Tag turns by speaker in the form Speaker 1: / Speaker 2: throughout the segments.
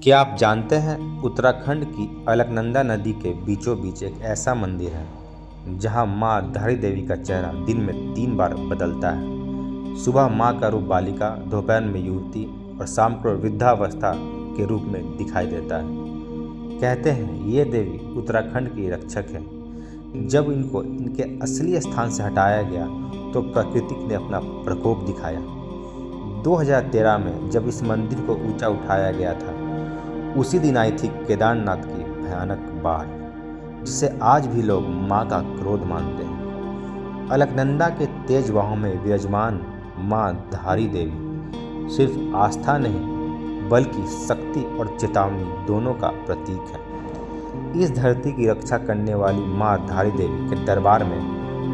Speaker 1: क्या आप जानते हैं उत्तराखंड की अलकनंदा नदी के बीचों बीच एक ऐसा मंदिर है जहां मां धारी देवी का चेहरा दिन में 3 बार बदलता है। सुबह मां का रूप बालिका, दोपहर में युवती और शाम को वृद्धावस्था के रूप में दिखाई देता है। कहते हैं ये देवी उत्तराखंड की रक्षक है। जब इनको इनके असली स्थान से हटाया गया तो प्रकृति ने अपना प्रकोप दिखाया। 2013 में जब इस मंदिर को ऊंचा उठाया गया था, उसी दिन आई थी केदारनाथ की भयानक बाढ़, जिसे आज भी लोग मां का क्रोध मानते हैं। अलकनंदा के तेज बहाव में विराजमान मां धारी देवी सिर्फ आस्था नहीं बल्कि शक्ति और चेतावनी दोनों का प्रतीक है। इस धरती की रक्षा करने वाली मां धारी देवी के दरबार में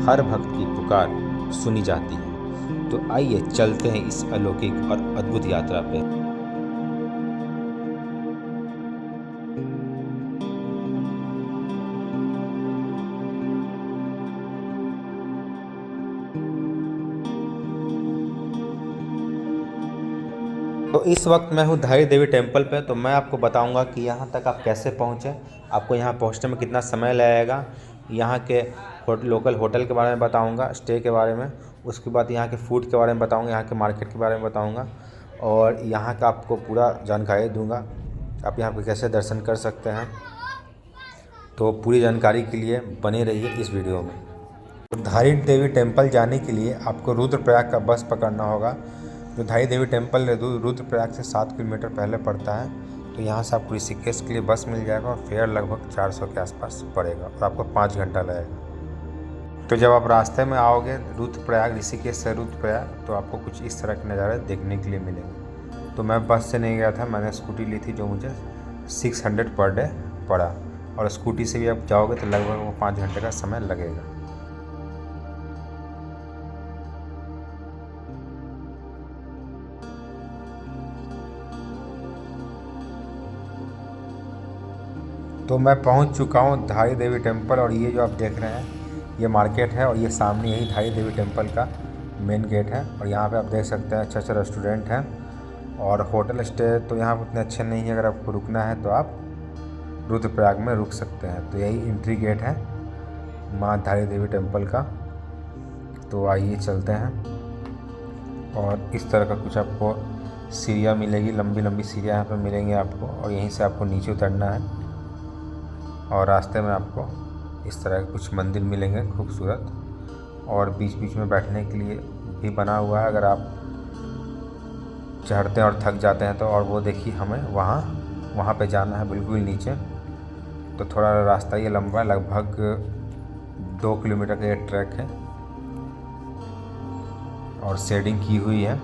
Speaker 1: हर भक्त की पुकार सुनी जाती है। तो आइए चलते हैं इस अलौकिक और अद्भुत यात्रा पे। तो इस वक्त मैं हूँ धारी देवी टेम्पल पे। तो मैं आपको बताऊंगा कि यहाँ तक आप कैसे पहुँचें, आपको यहाँ पहुँचने में कितना समय लगेगा, यहाँ के लोकल होटल के बारे में बताऊंगा, स्टे के बारे में, उसके बाद यहाँ के फूड के बारे में बताऊंगा, यहाँ के मार्केट के बारे में बताऊंगा और यहाँ का आपको पूरा जानकारी दूंगा आप यहाँ पे कैसे दर्शन कर सकते हैं। तो पूरी जानकारी के लिए बने रहिए इस वीडियो में। तो धारी देवी टेम्पल जाने के लिए आपको रुद्रप्रयाग का बस पकड़ना होगा। जो धारी देवी टेम्पल रुद्रप्रयाग से 7 किलोमीटर पहले पड़ता है। तो यहाँ से आपको ऋषिकेश के लिए बस मिल जाएगा और फेयर लगभग 400 के आसपास पड़ेगा और आपको 5 घंटा लगेगा। तो जब आप रास्ते में आओगे रुद्रप्रयाग, ऋषिकेश से रुद्रप्रयाग, तो आपको कुछ इस तरह के नज़ारे देखने के लिए मिलेंगे। तो मैं बस से नहीं गया था, मैंने स्कूटी ली थी जो मुझे 600 पर डे पड़ा और स्कूटी से भी आप जाओगे तो लगभग वो 5 घंटे का समय लगेगा। तो मैं पहुंच चुका हूं धारी देवी टेम्पल और ये जो आप देख रहे हैं ये मार्केट है और ये सामने यही धारी देवी टेम्पल का मेन गेट है। और यहाँ पे आप देख सकते हैं अच्छे रेस्टोरेंट हैं और होटल स्टे तो यहाँ पर उतने अच्छे नहीं है। अगर आपको रुकना है तो आप रुद्रप्रयाग में रुक सकते हैं। तो यही एंट्री गेट है माँ धारी देवी टेम्पल का। तो आइए चलते हैं और इस तरह का कुछ आपको सीढ़ियाँ मिलेगी, लंबी लंबी सीढ़ियाँ यहाँ पर मिलेंगी आपको और यहीं से आपको नीचे उतरना है। और रास्ते में आपको इस तरह के कुछ मंदिर मिलेंगे खूबसूरत और बीच बीच में बैठने के लिए भी बना हुआ है। अगर आप चढ़ते हैं और थक जाते हैं तो और वो देखिए हमें वहाँ पे जाना है बिल्कुल नीचे। तो थोड़ा रास्ता ये लंबा है, लगभग 2 किलोमीटर का ये ट्रैक है और शेडिंग की हुई है।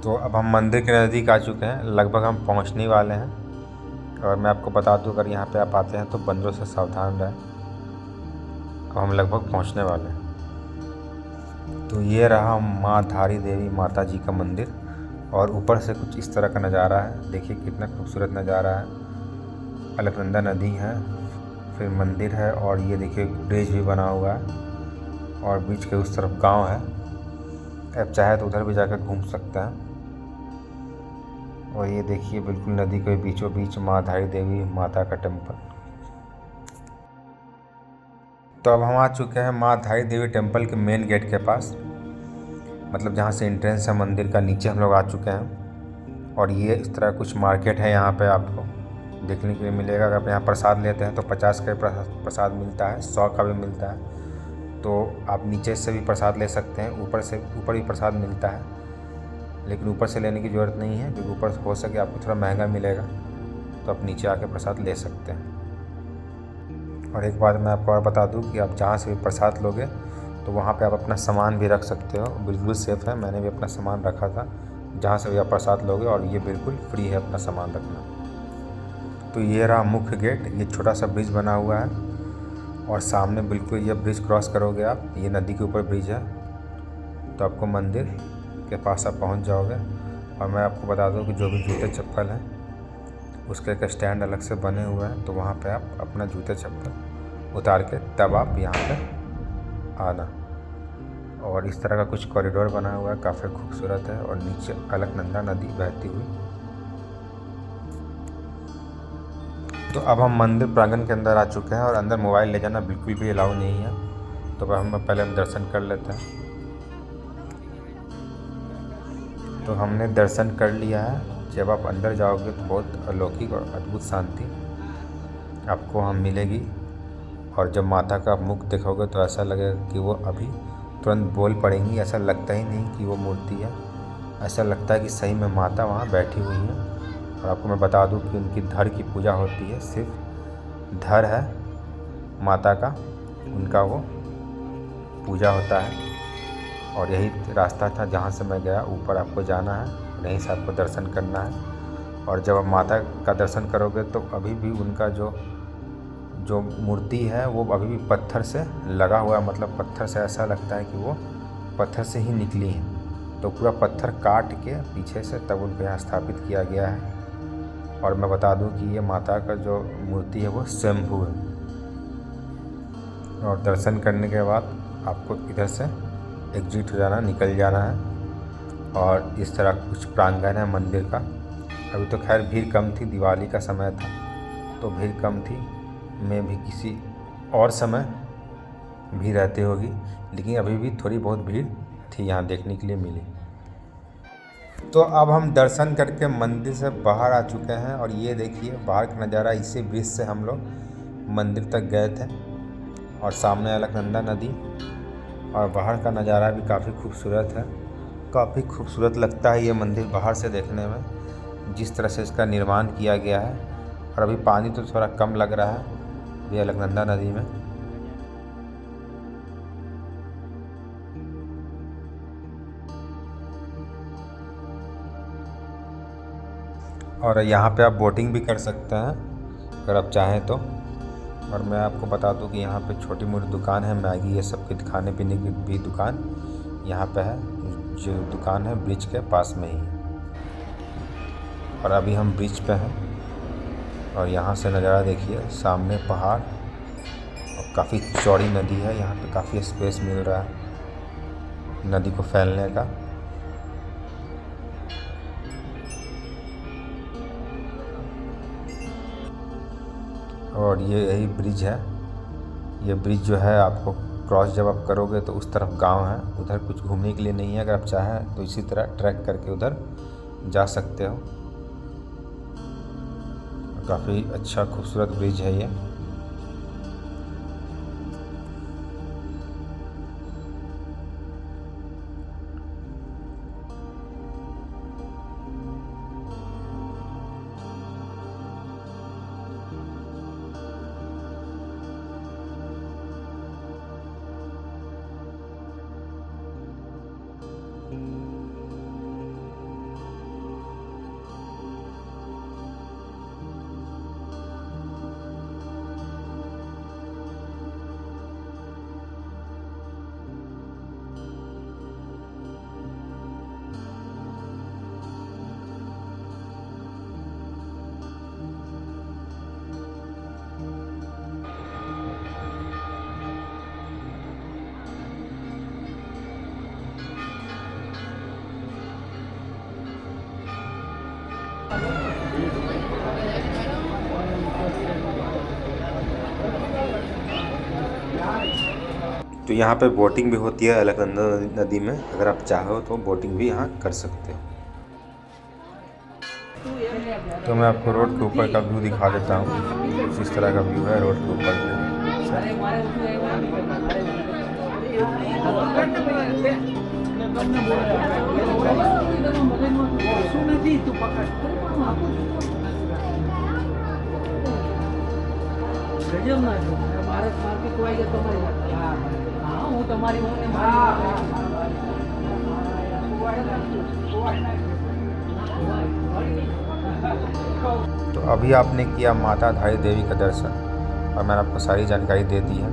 Speaker 1: तो अब हम मंदिर के नज़दीक आ चुके हैं, लगभग हम पहुंचने वाले हैं। और मैं आपको बता दूं अगर यहाँ पे आप आते हैं तो बंदरों से सावधान रहें। अब हम लगभग पहुंचने वाले हैं। तो ये रहा माँ धारी देवी माता जी का मंदिर और ऊपर से कुछ इस तरह का नज़ारा है। देखिए कितना खूबसूरत नज़ारा है। अलकनंदा नदी है, फिर मंदिर है और ये देखिए ब्रिज भी बना हुआ है और बीच के उस तरफ गाँव है। आप चाहे तो उधर भी जाकर घूम सकते हैं। और ये देखिए बिल्कुल नदी के बीचों बीच माँ धारी देवी माता का टेम्पल। तो अब हम आ चुके हैं माँ धारी देवी टेम्पल के मेन गेट के पास, मतलब जहाँ से एंट्रेंस है मंदिर का। नीचे हम लोग आ चुके हैं और ये इस तरह कुछ मार्केट है यहाँ पे आपको देखने के लिए मिलेगा। अगर आप यहाँ प्रसाद लेते हैं तो 50 का प्रसाद मिलता है, 100 का भी मिलता है। तो आप नीचे से भी प्रसाद ले सकते हैं, ऊपर भी प्रसाद मिलता है, लेकिन ऊपर से लेने की ज़रूरत नहीं है क्योंकि ऊपर हो सके आपको थोड़ा महंगा मिलेगा। तो आप नीचे आके प्रसाद ले सकते हैं। और एक बात मैं आपको और बता दूं कि आप जहाँ से भी प्रसाद लोगे तो वहाँ पे आप अपना सामान भी रख सकते हो, बिल्कुल सेफ़ है। मैंने भी अपना सामान रखा था जहाँ से भी आप प्रसाद लोगे और ये बिल्कुल फ्री है अपना सामान रखना। तो ये रहा मुख्य गेट, ये छोटा सा ब्रिज बना हुआ है और सामने बिल्कुल ये ब्रिज क्रॉस करोगे आप, ये नदी के ऊपर ब्रिज है तो आपको मंदिर के पास आप पहुंच जाओगे। और मैं आपको बता दूं कि जो भी जूते चप्पल हैं उसके एक स्टैंड अलग से बने हुए हैं, तो वहाँ पे आप अपना जूते चप्पल उतार के तब आप यहाँ पे आना। और इस तरह का कुछ कॉरिडोर बना हुआ है, काफ़ी खूबसूरत है। और नीचे अलकनंदा नदी बहती हुई। तो अब हम मंदिर प्रांगण के अंदर आ चुके हैं और अंदर मोबाइल ले जाना बिल्कुल भी अलाउ नहीं है। तो पहले हम दर्शन कर लेते हैं। तो हमने दर्शन कर लिया है। जब आप अंदर जाओगे तो बहुत अलौकिक और अद्भुत शांति आपको हम मिलेगी। और जब माता का मुख देखोगे तो ऐसा लगेगा कि वो अभी तुरंत बोल पड़ेंगी। ऐसा लगता ही नहीं कि वो मूर्ति है, ऐसा लगता है कि सही में माता वहाँ बैठी हुई है। और आपको मैं बता दूं कि उनकी धड़ की पूजा होती है, सिर्फ धड़ है माता का, उनका वो पूजा होता है। और यही रास्ता था जहाँ से मैं गया। ऊपर आपको जाना है, यहीं से आपको दर्शन करना है। और जब आप माता का दर्शन करोगे तो अभी भी उनका जो मूर्ति है वो अभी भी पत्थर से लगा हुआ है, मतलब पत्थर से ऐसा लगता है कि वो पत्थर से ही निकली है। तो पूरा पत्थर काट के पीछे से तब उनको यहाँ स्थापित किया गया है। और मैं बता दूं कि ये माता का जो मूर्ति है वो स्वयंभू है। और दर्शन करने के बाद आपको इधर से एग्जिट हो जाना, निकल जाना है। और इस तरह कुछ प्रांगण है मंदिर का। अभी तो खैर भीड़ कम थी, दिवाली का समय था तो भीड़ कम थी। मैं भी किसी और समय भीड़ रहती होगी, लेकिन अभी भी थोड़ी बहुत भीड़ थी यहाँ देखने के लिए मिली। तो अब हम दर्शन करके मंदिर से बाहर आ चुके हैं। और ये देखिए बाहर का नज़ारा। इसी ब्रिज से हम लोग मंदिर तक गए थे। और सामने अलकनंदा नदी। और बाहर का नज़ारा भी काफ़ी खूबसूरत है, काफ़ी खूबसूरत लगता है ये मंदिर बाहर से देखने में, जिस तरह से इसका निर्माण किया गया है। और अभी पानी तो थोड़ा कम लग रहा है ये अलकनंदा नदी में। और यहाँ पे आप बोटिंग भी कर सकते हैं अगर आप चाहें तो। और मैं आपको बता दूं कि यहाँ पे छोटी मोटी दुकान है, मैगी ये सब की खाने पीने की भी दुकान यहाँ पे है। जो दुकान है ब्रिज के पास में ही। और अभी हम ब्रिज पे हैं और यहाँ से नज़ारा देखिए, सामने पहाड़ और काफ़ी चौड़ी नदी है। यहाँ पे काफ़ी स्पेस मिल रहा है नदी को फैलने का। और ये यही ब्रिज है। ये ब्रिज जो है आपको क्रॉस जब आप करोगे तो उस तरफ गांव है, उधर कुछ घूमने के लिए नहीं है। अगर आप चाहें तो इसी तरह ट्रैक करके उधर जा सकते हो। काफ़ी अच्छा खूबसूरत ब्रिज है ये। तो यहाँ पे बोटिंग भी होती है अलकनंदा नदी में। अगर आप चाहो तो बोटिंग भी यहाँ कर सकते हो। तो मैं आपको रोड के ऊपर का व्यू दिखा देता हूँ। इस तरह का व्यू है रोड के ऊपर का। तो अभी आपने किया माता धारी देवी का दर्शन और मैंने आपको सारी जानकारी दे दी है।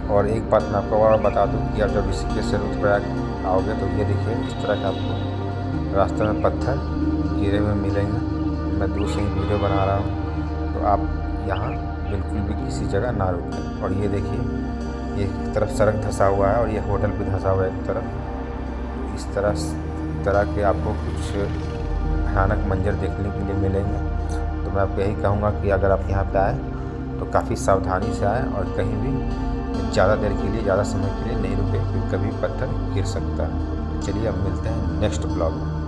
Speaker 1: और एक बात मैं आपको और बता दूं कि आप जब ऋषिकेश से रुद्रप्रयाग आओगे तो ये देखिए इस तरह के आपको रास्ते में पत्थर गिरे हुए मिलेंगे। मैं दूर से ही वीडियो बना रहा हूँ, तो आप यहाँ बिल्कुल भी किसी जगह ना रुकें। और ये देखिए एक तरफ सड़क धंसा हुआ है और ये होटल भी धंसा हुआ है एक तरफ। इस तरह के आपको कुछ भयानक मंजर देखने के लिए मिलेंगे। तो मैं आपको यही कहूँगा कि अगर आप यहाँ पे आए तो काफ़ी सावधानी से आए और कहीं भी ज़्यादा देर के लिए, ज़्यादा समय के लिए नहीं रुके, क्योंकि कभी पत्थर गिर सकता है। चलिए अब मिलते हैं नेक्स्ट ब्लॉग में।